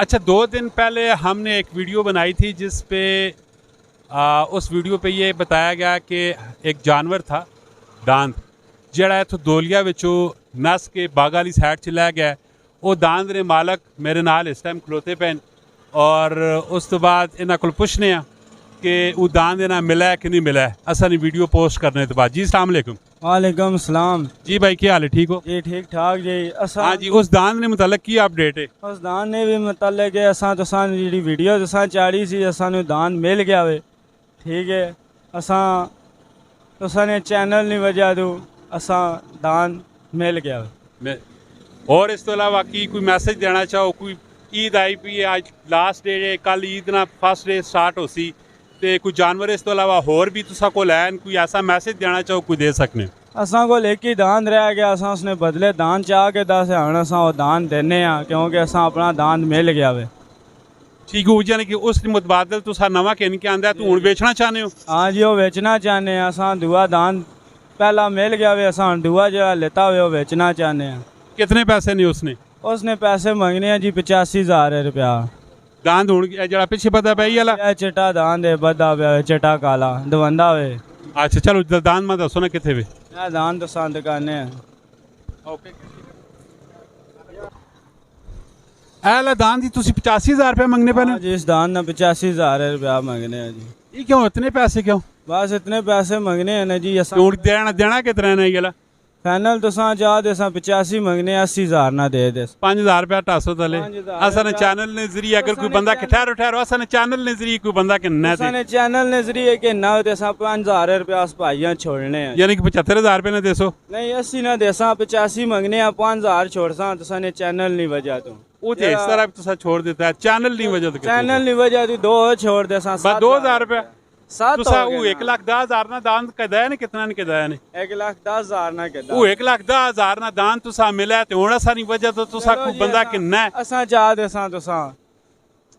अच्छा, 2 दिन पहले हमने एक वीडियो बनाई थी जिस पे उस वीडियो पे ये बताया गया कि एक जानवर था दांद ਜਿਹੜਾ ਇੱਥੋਂ ਦੋਲੀਆ ਵਿੱਚੋਂ ਨਸ ਕੇ ਬਾਗ ਵਾਲੀ ਸਾਈਡ 'ਚ ਲੈ ਗਿਆ। ਉਹ ਦਾਂਦ ਦੇ ਮਾਲਕ ਮੇਰੇ ਨਾਲ ਇਸ ਟਾਈਮ ਖਲੋਤੇ ਪਏ ਔਰ ਉਸ ਤੋਂ ਬਾਅਦ ਇਹਨਾਂ ਕੋਲ ਪੁੱਛਨੇ ਆ कि वो दान देना मिला है कि नहीं मिला है। असा नहीं वीडियो पोस्ट करने तो बाद। जी अस्सलाम वालेकुम। वालेकुम सलाम। जी भाई क्या हाल है, ठीक हो? जी ठीक ठाक जी। हाँ जी, उस दान ने मुतलक की अपडेट है? उस दान ने भी मुतलक है असा तो जी वीडियो तो चाड़ी सी असानू दान मिल गया वे, ठीक है। असा तो ने चैनल नहीं वजह दो असा दान मिल गया वे। और इस तो अलावा की कोई मैसेज देना चाहो? कोई ईद आई पी है, अज लास्ट डे है, कल ईद ना फर्स्ट डे स्टार्ट हो सी ਤੇ ਕੋਈ ਜਾਨਵਰ ਇਸ ਤੋਂ ਇਲਾਵਾ ਹੋਰ ਵੀ ਤੁਸਾਂ ਕੋਲ ਲੈਣ ਕੋਈ ਐਸਾ ਮੈਸੇਜ ਦੇਣਾ ਚਾਹੋ ਕੋਈ ਦੇ ਸਕਨੇ? ਅਸਾਂ ਕੋਲ ਇੱਕ ਹੀ ਦਾਨ ਰਹਿ ਗਿਆ, ਅਸਾਂ ਉਸਨੇ ਬਦਲੇ ਦਾਨ ਚਾਹ ਕੇ ਦੱਸ ਹੁਣ ਅਸਾਂ ਉਹ ਦਾਨ ਦੇਨੇ ਆ ਕਿਉਂਕਿ ਅਸਾਂ ਆਪਣਾ ਦਾਨ ਮਿਲ ਗਿਆ ਵੇ। ठीक हो जाने कि उस मुतबादल तुसा नवा कहने के आंदा तू हुण बेचना चाहने हो? हाँ जी, वो बेचना चाहने हैं। असां दुआ दान पहला मिल गया वे, असां दुआ जो लेता हुए वो बेचना चाहने हैं। कितने पैसे ने उसने? उसने पैसे मंगने हैं जी 85,000 रुपया। दांद हुण जड़ा पिछे बदा पई वाला चिट्टा दान दे बदा पे चिट्टा काला दवंदा वे। अच्छा चलो दान में दसो ना किथे वे? दान तो सान दुकाने हैं। ओके ऐला दान दी तुसी 85,000 रुपया मंगने पे? जी इस दान ना 85,000 रुपया मंगने हैं जी। ये क्यों इतने पैसे क्यों? बस इतने पैसे मंगने हैं ना जी। देना कितना है ये? फाइनल तो चाह दे 85 मंगने 80,000 ना दे दे 5,000 रुपया टासो तले। असा ने चैनल ने जरिए अगर कोई बंदा के ठहरो ठहरो असा ने चैनल ने जरिए कोई बंदा के न असा ने चैनल ने जरिए के ना दे 5,000 रुपया उस भाइयां छोड़ने हैं, यानी कि 75,000 रुपये ने देसो। नहीं 80 ना देसा 85 मंगने 5,000 छोड़सा तो ने चैनल नहीं वजह तो वो तो इस तरह तुसा छोड़ देता है चैनल नहीं वजह तो चैनल नहीं वजह तू 2 छोड़ देसा 2,000 रुपया 7 तुसा वो 1,10,000 ना दान कदाया ने कितना ने कदाया ने 1,10,000 ना कदा वो 1,10,000 ना दान तुसा मिला ते हुण असा नहीं वजह तो तुसा को बंदा के न असा चाह देसा तुसा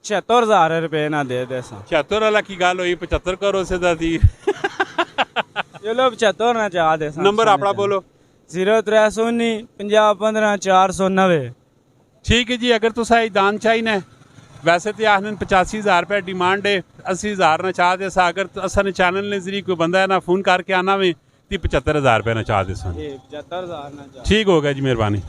76,000 रुपए ना दे देसा। 76 वाला की गाल होई 75 करो से दादी चलो 75 ना चाह देसा। नंबर अपना बोलो 0319 50 15 490। ठीक है जी, अगर तुसा दान चाहिए वैसे तो आखन 85,000 रुपये डिमांड है, 80,000 ना चाह दे सा अगर असा ने चैनल ने जरिए कोई बंदा है ना फोन करके आना वे 75,000 रुपये ना चाह दे सा। 75,000 ना चाह। ठीक हो गया जी, मेहरबानी।